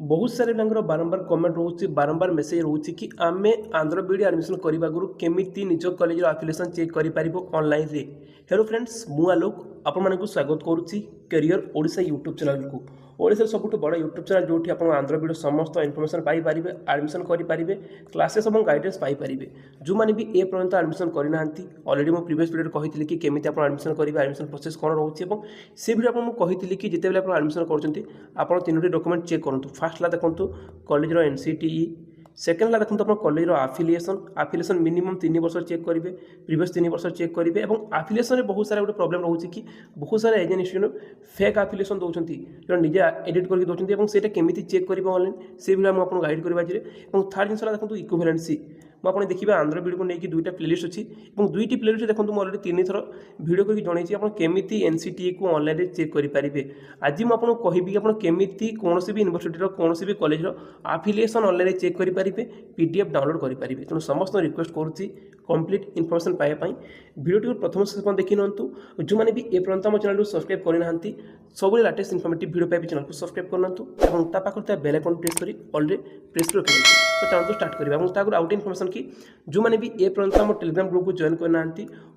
बहुत सारे पिलांकर बारंबार कमेंट रोचे बारंबार मेसेज रोचे कि आम आंध्र बीडी एडमिशन करने आगु केमी निज कॉलेज आफिलिएसन चेक कर ऑनलाइन रे। हेलो फ्रेंड्स मु आलोक आपण स्वागत करुच्ची कैरियर ओडिशा यूट्यूब चैनल को। ओडिशा सबुठ बड़ यूट्यूब चैनल जो आप आंध्र बीडी समस्त इनफर्मेशन पाइपर एडमिशन करेंगे क्लासेस और गाइडेंस पाइपर। जो मैंने भी ए पर्यंत एडमिशन करना अलरेडी मुझे प्रीवियस वीडियो कही कि केमी आप एडमिशन करेंगे एडमिशन प्रोसेस कौन रोचे से वीडियो आपको कही कि जिते आप एडमिशन कर तीनोटी डॉक्यूमेंट चेक करूँ। फास्ट है देखो कॉलेज एनसीटीई, सेकेंड है देखो आप कॉलेज आफिलिएसन मिनिमम 3 वर्ष चेक करेंगे, प्रीवियस 3 वर्ष चेक करेंगे। और आफिलिएसन में बहुत सारा गोटे प्रोब्लेम रोचे कि बहुत सारा एजेंट स्टूडेंट फेक आफिलिएसन दौरान जो निजे एडिट करके दौरान से केमी चेक करेंगे ऑनलाइन से भी आपको गाइड करवा। और थर्ड जिन देखो इक्विवेलेंसी मुझे देखिए आंध्र बीडी को लेकिन दुईटा प्लेलिस्ट अच्छी और दुईटी प्लेलिस्ट देखो मुझे अलरेडी 3 थर भिडियो करके जनई आप केमी एनसीटीई को ऑनलाइन चेक करेंगे। आज मुझे कहबी कि केमी कौन भी यूनिवर्सिटी कौन भी कॉलेज आफिलिएसन ऑनलाइन चेक करेंगे, पीडीएफ डाउनलोड करेंगे। तेणु समस्त रिक्वेस्ट करुच्ची कंप्लीट इनफर्मेशन पाइबा वीडियो को प्रथम से देखी ना। जो मैंने भी ए पर्यंत आम चैनल को सब्सक्राइब करना सब लेटेस्ट इनफर्मेटिव वीडियो पाइबा चैनल को सब्सक्राइब करना पाखे बेल आइकन प्रेस कर ऑलरेडी प्रेस कर रखिए। तो चलते स्टार्ट करवा और आउट इनफर्मेशन कि जो मैंने भी ए पर्यंत आम टेलीग्राम ग्रुप को जॉइन करना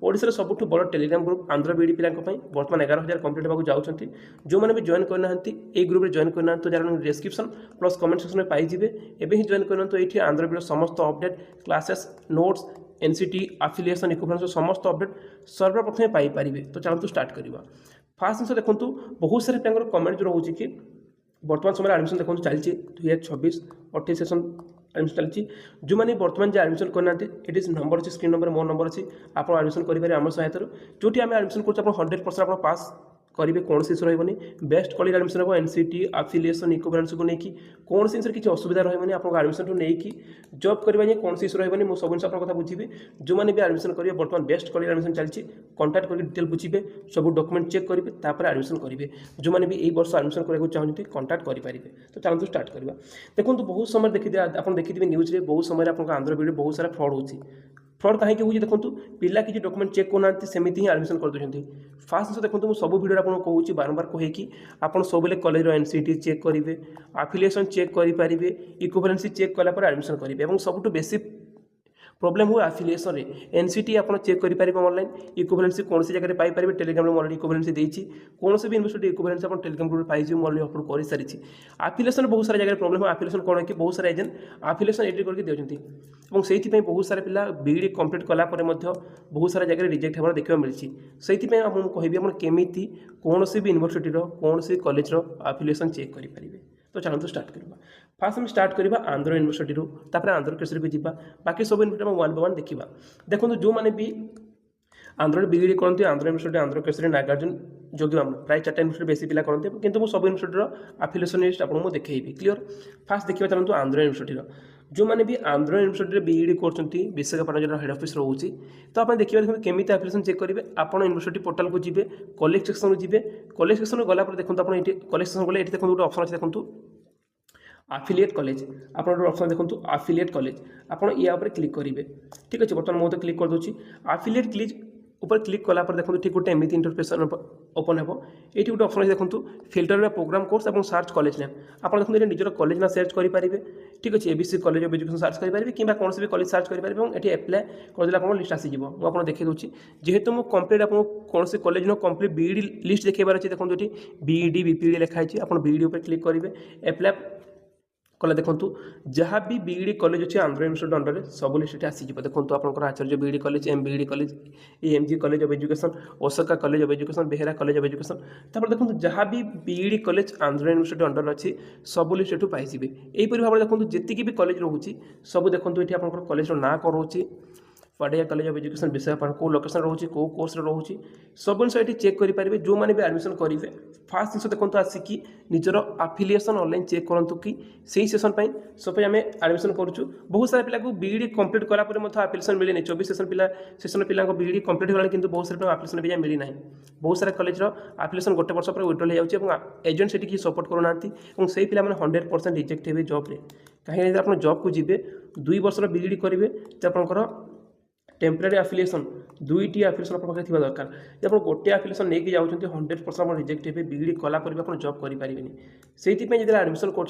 ओडिशा सबुठ बड़ टेलीग्राम ग्रुप आंध्र बीडी पिला बर्तमान 11,000 कंप्लीट होगा जाऊँच। जो मैंने भी जॉइन करना ए ग्रुप में जॉइन करना तो जरा डिस्क्रिप्शन प्लस कमेंट सेक्शन में पाइबे। एवं ही जॉइन करना तो ये आंध्र बीडी समस्त update classes notes NCT affiliation equivalence समस्त अपडेट सर्वप्रथम पाइपर। तो चलते स्टार्ट करवा। फास्ट जिन देखो बहुत सारे पिला कमेंट जो रोचे कि बर्तमान समय एडमिशन देखो चलती 2026-28 सेशन एडमिशन चलती। जो मैंने बर्तमान जो एडमिशन करना ये नंबर अच्छी स्क्रीन नंबर मो नंबर अच्छी आप एडमिशन करेंगे आम सहायता जो आम एडमिशन कर 100% आप पास करेंगे कौन से रही बेस्ट कॉलेज एडमिशन हम एनसीटी आफिलिएसन इक्विवेलेंस को लेकिन कौन से किसी असुविधा रही आप एडमिशन नहीं जॉब करवा कौन से रही मुझे सब जिन कथा बुझे। जो मैंने भी एडमिशन करेंगे बर्तमान बेस्ट कॉलेज एडमिशन चलती कॉन्टाक्ट करके डिटेल बुझे सब डॉक्यूमेंट चेक करेंगे एडमिशन करेंगे। जो मैंने भी यही वर्ष एडमिशन करने चाहते कॉन्टाक्ट करेंगे। तो चलते स्टार्ट करवा। देखो बहुत समय देखिए आप देखिए न्यूज में बहुत समय आप आंध्र बीडी बहुत सारा फ्रॉड होती फ्रॉड कहीं हो देखो पिला किसी डॉक्यूमेंट चेक करना सेमती ही एडमिशन कर दूसरी। फास्ट जिन देखो मुझे सब वीडियो आपको कहूँ बारंबार कहीकि आप सब कॉलेज एनसीटी चेक करेंगे, आफिलिएसन चेक करेंगे, इक्विवेलेंसी चेक कलापर एडमिशन करेंगे। और सबुठ बेसी प्रॉब्लम हुए आफिलिएसन रे एनसीटी आप चेक करेंगे ऑनलाइन, इक्विवेलेंसी कौन सी जगह पाइपर टेलीग्राम में अलरेडी इक्विवेलेंसी देती कौन से भी यूनिवर्सिटी इक्विवेलेंसी आप टेलीग्राम ग्रुप पाई अलरेडी अपलोड कर सारी। आफिलिएसन बहुत सारे जगह प्रॉब्लम है। आफिलिएसन कौन है कि बहुत सारे एजेंट आफिलिएसन एडिट करके देते और से बहुत सारे पिला बीडी कंप्लीट कलापर बहुत सारा जगह रिजेक्ट होगा देखा मिली। से कहबी आप केमी कौन भी यूनिवर्सिटी कौन से कॉलेज आफिलिएसन चेक करेंगे। तो चलते स्टार्ट करवा। फास्ट हम स्टार्ट करवा आंध्र यूनिवर्सिटी तापर आंध्र केसरी को जीवा बाकी सब यूनिवर्सिटी वन बाय वन देखा। देखो जो मैंने भी आंध्र बीडी करते आंध्र यूनिवर्सिटी आंध्र केसरी नागार्जुन जोगिराम प्राय 4टा यूनिवर्सिटी बेसी पिला करते किंतु सब यूनिवर्सिटी आफिलिएसन लिस्ट आपको देखी क्लियर। फास्ट देखा चलते आंध्र यूनिवर्सिटी जो मैंने भी आंध्र यूनिवर्सिटी बीईडी करते विशाखापट्टनम जो हेड ऑफिस रोचे। तो आप देखिए केमी एप्लिकेशन चेक करेंगे आप यूनिवर्सिटी पोर्टाल को जी कॉलेज सेक्शन को जी कॉलेज सेक्शन गलापर देखो आप कॉलेज सेक्शन गले देखो गोटे ऑप्शन अच्छे देखो आफिलिएट कॉलेज आप ऑप्शन देखो आफिलिएट कॉलेज आप या क्लिक करेंगे। ठीक अच्छे बर्तमान मुझे क्लिक कर दूसरी आफिलिएट क्लिक ऊपर क्लिक कलापर देखो ठीक गोटे एमती इंटरफेस ओपन हो। ये गोटे ऑप्शन अच्छे देखो फिल्टर में प्रोग्राम कोर्स और सर्च कॉलेज नेम आप देखते निजर कॉलेज ना सर्च करेंगे। ठीक अच्छे ABC college of education search करेंगे कि कौन भी कॉलेज सर्च करेंगे और ये एप्लाय करदे आप लिस्ट आसीज। मुझे देखिए दूसरी जेहेतु मुझे कंप्लीट आपको कौन से कॉलेज न कंप्लीट बीईडी लिस्ट देखेबार अच्छे देखो ये बीईडी बीपीडी लिखाई आप बीईडी पर क्लिक करेंगे एप्लाय कले देखो जहाँ भी बीईडी कॉलेज अच्छे आंध्र यूनिवर्सिटी अंडर में सब लिस्ट आसीज। देखो आप Acharya BEd college M BEd college AMG college of education Osaka college of education Behera college of education तापर देखो जहाँ भी BEd college Andhra university under अच्छी सब लिस्ट एठू पाइबे। यहीपरि भाव में देखो जी भी कॉलेज रोचे सब देखो ये आप कॉलेज ना कौन रोचे पढ़िया कॉलेज ऑफ एजुकेशन विशाखापट्टनम कौ लोकेशन रोचे कौ कोर्स रोचे सब जिन ये चेक करेंगे। जो मैंने भी एडमिशन करेंगे फास्ट जिन देखो आसिकी निजर आफिलिएसन ऑनलाइन चेक करूँ कि सही सेशन पर सपोज आम एडमिशन करूँ बहुत सारे पिला बीईडी कंप्लीट कलापर आफिलिएसन मिलनी 24 सेशन पिला बीईडी कंप्लीट होगा कि बहुत सारे आफिलिएसन भी मिलना। बहुत सारा कॉलेज आफिलिएसन गोटे वर्ष पर विड्रॉल हो जाए एजेंट से किसी सपोर्ट करूना और से पिला 100% रिजेक्ट हे जॉब कहीं आप जॉब को जी 2 वर्ष बीईडी करेंगे तो आपंकर टेम्परारी आफिलिएसन दुईटी आफिलिएसन आप थी दरकार जब आप गोटे आफिलिएसन नहीं जाऊँ 100% आप रिजेक्ट हे बीईडी कलापर भी आप जॉब करेंगे से जो एडमिशन कर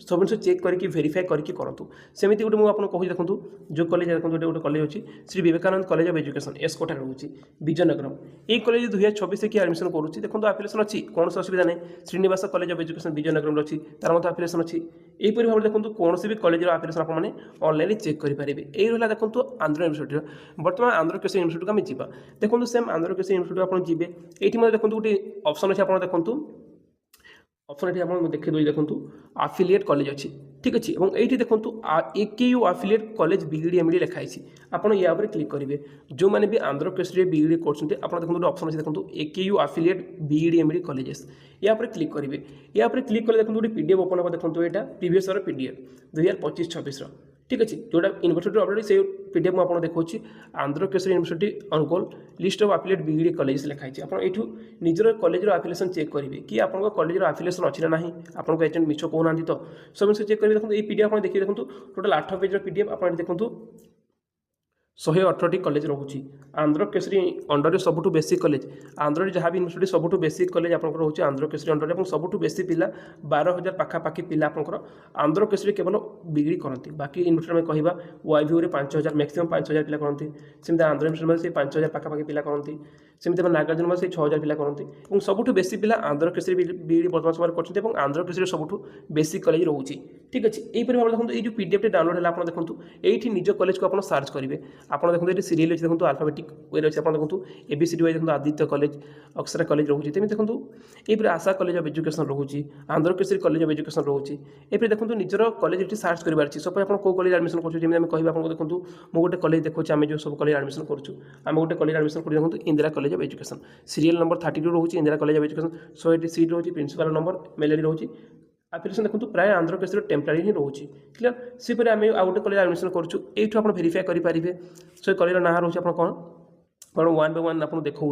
सब जिन चेक करके भेरीफाए करके करूँ सेमती गोटे मुझे कहूँ देखूँ जो कॉलेज देखो गोटे कॉलेज अच्छी Shri Vivekananda college of education एसकोटा रोचे विजयनगरम ये कॉलेज 2026 की एडमिशन करुँच देखो आफिलिएसन अच्छी कौन असुविधा नहीं Srinivas college of education Vizianagaram अच्छी तार मत आफिलिएसन अच्छी यहीपरि भाव देखो कौन भी कॉलेज आफिलिएसन आपने ऑनलाइन चेक करेंगे यही रहा देखो आंध्र यूनिवर्सिटी बर्तमान आंध्र कृषि यूनिवर्सिटी को आम जा देखो सेम आंध्र कृषि यूनिवर्सिटी आप जी ये देखो गोटे ऑप्शन अच्छे आप देखो ऑप्शन ये आप देखिए देखो आफिलिएट कॉलेज अच्छी ठीक अच्छे और ये देखो AKU आफिलिएट कॉलेज बीईडी एमईडी लिखाई आप या क्लिक करेंगे जो मैंने भी आंध्र केसरी बीईडी कर देखो गोटे ऑप्शन अच्छे देखो AKU आफिलिएट बीईडी एमईडी कॉलेजेस या क्लिक करेंगे या क्लिक कले देखो गोटे पीडीएफ ओपन हम देखो यहाँ प्रीवियस ईयर पीडीएफ 2025-26 ठीक अच्छे जोटा यूनिवर्सिटी अपडेट से पीडीएफ मुझे देखा Andhra Kesari university Ongole list of affiliate BEd college लिखाई आप ये निजर कॉलेज आफिलिएशन चेक करेंगे कि आप कॉलेज आफिलिएशन अच्छी ना आपको एजेंट मिछ कहना तो सब चेक करेंगे देखो ये पीडीएफ आप देखिए देखो टोटाल 8 पेज पीडीएफ आप देखो 118 कॉलेज रोचे आंध्र केसरी अंडर सबुठ बेसी कॉलेज आंध्र जहाँ भी यूनिवर्सिटी सबुठ बेसी कॉलेज आप रोचे आंध्र केसरी अंडर और सबुठ बेसी पिला 12,000 पाखापाखि पिला आपंकर आंध्र केसरी केवल बीईडी करती बाकी यूनिवर्सिटी में कहवा YVU रे 5,000 मैक्सिमम 5,000 पिला करती सेमती आंध्र यूनिवर्सिटी में 5,000 पाखापाखि पिला करती सेमती नागार्जुन में 6,000 पिला करती और सबुठ बेसी पिला आंध्र केसरी बीईडी वर्तमान समय करते आंध्र केसरी सबुठ बेसी कॉलेज रोचे ठीक अच्छे यहीपरि भाव देखो ये पीडीएफ डाउनलोड है आप देखो ये निज कॉलेज को आप सर्च करेंगे आप देखो ये सीरियल अच्छे देखो आल्फाबेटिक वे अच्छे आप देखो ABCD वाइज देखो आदित्य कॉलेज अक्षरा कॉलेज रोचे तमें देखो ये आशा कॉलेज ऑफ एजुकेशन रोचे Andhra Kesari college of education रोचे ये देखो निजर कॉलेज ये सर्च करार सपोज आप कौ कॉलेज एडमिशन करें कह आपको देखो मुझे गोटे कॉलेज देखो आम जो सब कॉलेज एडमिशन करूँ गोटे कॉलेज एडमिशन कर देखो Indira college of education serial number 32 रोचे Indira college of education 180 seat रोचे प्रिंसिपल नंबर मेल आईडी रोचे आप्लिकेशन देखो प्राय आंध्र केसरी टेम्परारी ही रोचे क्लियर सेपरि आम आउ गोटे कॉलेज एडमिशन करूँ आप भेरीफाए करेंगे से कॉलेज ना रोचे आप कौन कौन 1 by 1 आपको देखा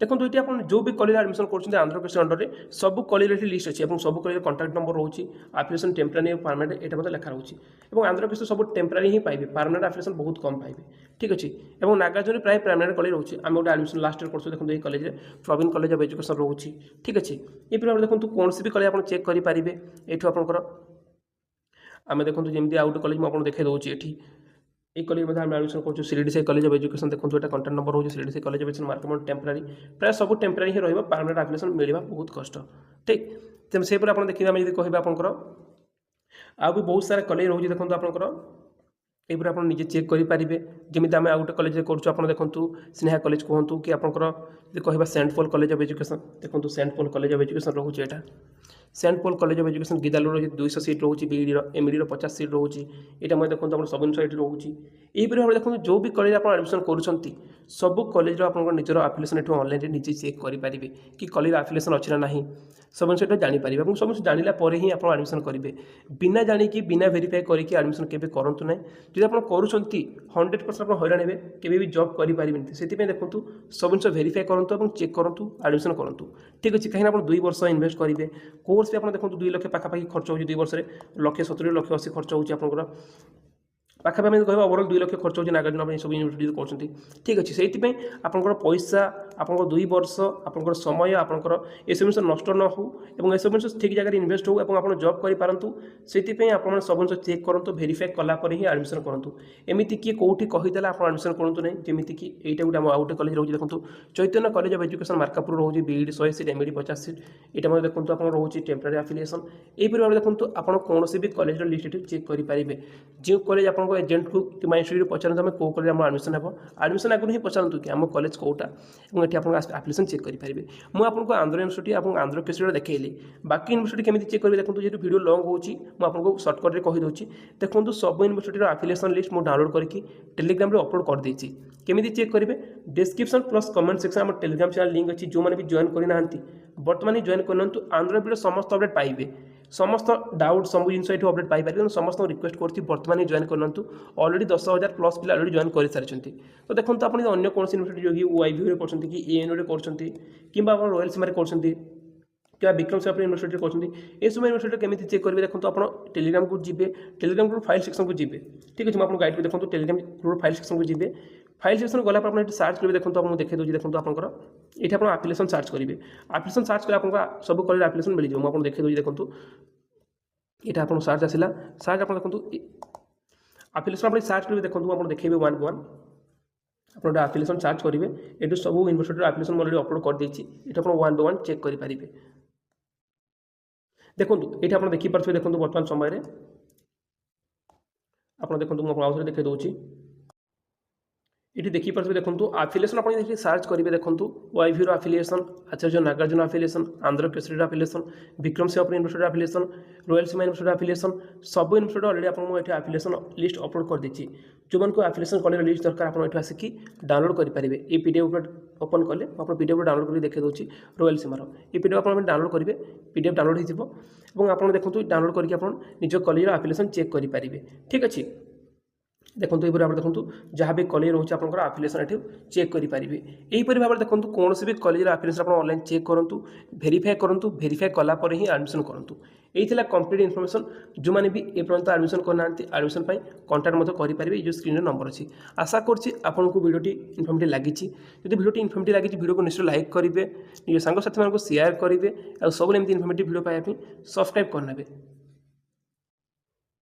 देखो ये आप जो भी कॉलेज एडमिशन कर आंध्र केसरी अंडर में सब कॉलेज लिस्ट अच्छी और सब कॉलेज कॉन्टाक्ट नंबर रोचे आप्लिकेशन टेम्परारी और परमानेंट यहाँ मतलब लिखा रोचे और आंध्र केसरी सब टेम्परारी ही पाइबे परमानेंट आप्लिकेशन बहुत कम पाइबे ठीक अच्छे और नागार्जुन प्राय परमानेंट कॉलेज रोचे आम गोटे एडमिशन लास्ट ईयर कर देखो ये college Praveen college of education रोचे ठीक अच्छे ये देखो कौन भी कॉलेज आप चेक करेंगे ये आपंकर आम देखो जमी आउ गोटे कॉलेज मुझे देखे दूसरी ये ये कॉलेज में एडमिशन कर सीडीसी कॉलेज ऑफ एजुकेशन देखो यहाँ कॉन्टाक्ट नंबर हो CDC college of education market temporary प्राय सब टेम्परारी ही रहा परमानेंट एप्लिकेशन मिलवा बहुत कष्ट ठीक तेज से आप देखिए आम जब कह आपंकर आ भी बहुत सारा कॉलेज रोचे देखो आपंकर ये आप निजे चेक करेंगे जमी आम आउ गोटे कॉलेज कर देखो स्नेहा कॉलेज कहतु कि आपंकर कह saint Paul college of education देखो saint Paul college of education रोचे यहाँ saint Paul college of education Giddalur रोचे 200 सीट रोचे बीईडी एमईडी 50 सीट रोचे यहाँ मैं देखो सब जिन ये रोचे यहीपरि भाव देखो जो भी कॉलेज आप एडमिशन करुँच सब कॉलेज आप निजर आप्लिकेशन ये ऑनलाइन निजे चेक करेंगे कि कॉलेज आप्लिकेशन अच्छी ना ना सब जिन जानीपर और सब जानला ही आप एडमिशन करेंगे बिना जानिकी बिना भेरीफाए करके एडमिशन केवे करूँ ना जब आप करूँ 100% आप हईराण हे केवे भी जॉब करेंगे से देखो सब जिन भेरीफाए करूँ और चेक करूँ एडमिशन करूँ ठीक अच्छे कहीं आप 2 वर्ष इन्वेस्ट करेंगे कोर्स भी आप देखो 2 लाख पाखापाखि खर्च हो 2 वर्ष में 1,70,000 1,80,000 खर्च होकर पाखापाखि आम कह ओवरऑल 2 लाख खर्च होगी नागार्जुन आप सब यूनिवर्सिटी कर ठीक अच्छे से आपंकर पैसा आप 2 वर्ष आपंकर समय आपंकर ये सब जिन नष्ट न हो और ये सब जिन ठीक जगह इन्वेस्ट हो आप जॉब करूँ से आप सब जिन चेक करूँ भेरीफाए कलापर ही एडमिशन करूँ एमती किए कौटी कहीदेला आप एडमिशन करूँ ना जमीती कि यहाँ गोटे आउ गोटे कॉलेज रोचे देखो चैतन्य कॉलेज ऑफ एजुकेशन मार्कापुर रोचे बीईडी 100 सीट एमईडी 50 सीट यहाँ देखो आप रोचे टेम्परारी आफिलिएशन यहीपरि भाव देखो आप कौन भी कॉलेज लिस्ट चेक करेंगे जो कॉलेज आप एजेंट को कि इंस्टीट्यूट पचारत आम कौ कॉलेज एडमिशन हे एडमिशन आगुरी ही पचारतु कि आम कॉलेज कौटा और ये आप आप्लिकेशन चेक करेंगे मुझे आपको आंध्र यूनिवर्सिटी और आंध्र केसरी देखली बाकी यूनिवर्सिटी केमी चेक करेंगे देखो जो वीडियो लॉन्ग होको सर्टकट कहीदे देखो सब यूनिवर्सिटी आफिलिएशन लिस्ट मुझे डाउनलोड करके टेलीग्राम में अपलोड कर देती केमी चेक करेंगे डिस्क्रिप्शन प्लस कमेंट सेक्शन आम टेलीग्राम चैनल लिंक अच्छी जो मैंने भी जॉइन करना बर्तमान जॉइन करना आंध्र वीडियो समस्त अपडेट पाइबे समस्त डाउट सब जिन ये अपडेट पाइपर समस्त रिक्वेस्ट करती बर्तमान जॉइन करना ऑलरेडी 10,000 प्लस पिला ऑलरेडी जॉइन कर सारी तो देखो आप अन्य कौन यूनिवर्सिटी जो कि YVU कर ANU कि रॉयल सीमा कर क्या विक्रम साहब यूनिवर्सिटी कर ये सब यूनिवर्सिटी केमी चेक करेंगे देखो तो आप टेलीग्राम को जी टेलीग्राम ग्रुप फाइल सेक्शन को जी ठीक है मुझे आपको गाइड देखो टेलीग्राम ग्रुप फाइल सेक्शन को जी फाइल सेक्शन गला आप सर्च करेंगे देखो आपको देखा दूसरी देखो आपंकर ये आप आप्लिकेसन सर्च करेंगे आप्लिकेसन सर्च कले आप सब कलेज आप्लिकेसन मिल जाए मुझे देखा दूसरी देखो ये आप सर्च आसला सर्च आप देखो आप्लिकेसन आप सर्च करेंगे देखो आप देखेंगे वन वन आप आप्लिकेसन सर्च करेंगे ये सब यूनिवर्सिटी आप्लिकेसन अलरेडी अपलोड कर देती ये आप वन बाय वन चेक करेंगे देखो ये आप देखिपे देखो बर्तमान समय आप देखो मुझे आउे देखे दूसरी ये देखिपे देखो आफिलिएसन आप देखिए सर्च करेंगे देखो वाईभीर आफिलिएसन आचार्य नागार्जुन आफिलिएसन आंध्र केसरी आफिलिएसन विक्रम सिंह यूनिवर्सिटी आफिलिएसन रॉयल सीमा यूनिवर्सिटी आफिलिएसन सब यूनिवर्सिटी अलरेडी आपको आफिलिएसन लिस्ट अपलोड कर देती जो मैंने आफिलिएसन कॉलेज लिस्ट दरकार आप आसिक डाउनलोड करेंगे ये पीडीएफ ओपन कले आप पीडीएफ डाउनलोड कर देखे दूसरी रॉयल सीमार ये पीडीएफ आप डाउनलोड करेंगे पीडीएफ डाउनलोड हो आप देखो डाउनलोड करके आप निज कॉलेज आफिलिएसन चेक करेंगे ठीक अच्छे देखो ये भाव देखो जहाँ भी कॉलेज रोचे आप आफिलिएसन ये चेक करेंगे यहीपरि भाव देखो कौन भी कॉलेज आफिलिएसन आप ऑनलाइन चेक करूँ करूँ वेरीफाई कलापर ही एडमिशन करूँ यही कंप्लीट इनफॉरमेशन जो मैंने भी एपर्यंत एडमिशन करना एडमिशन कंटाक्ट करेंगे जो स्क्रीन नंबर अच्छी आशा करुँची आपको वीडियोटी इनफर्मेटिव लगी जब वीडियोटी इनफर्मेटिव लगी वीडियो को निश्चय लाइक करेंगे निज सांग साथी शेयर करेंगे और सब एमती इनफर्मेटिव वीडियो पाइबा सब्सक्राइब करने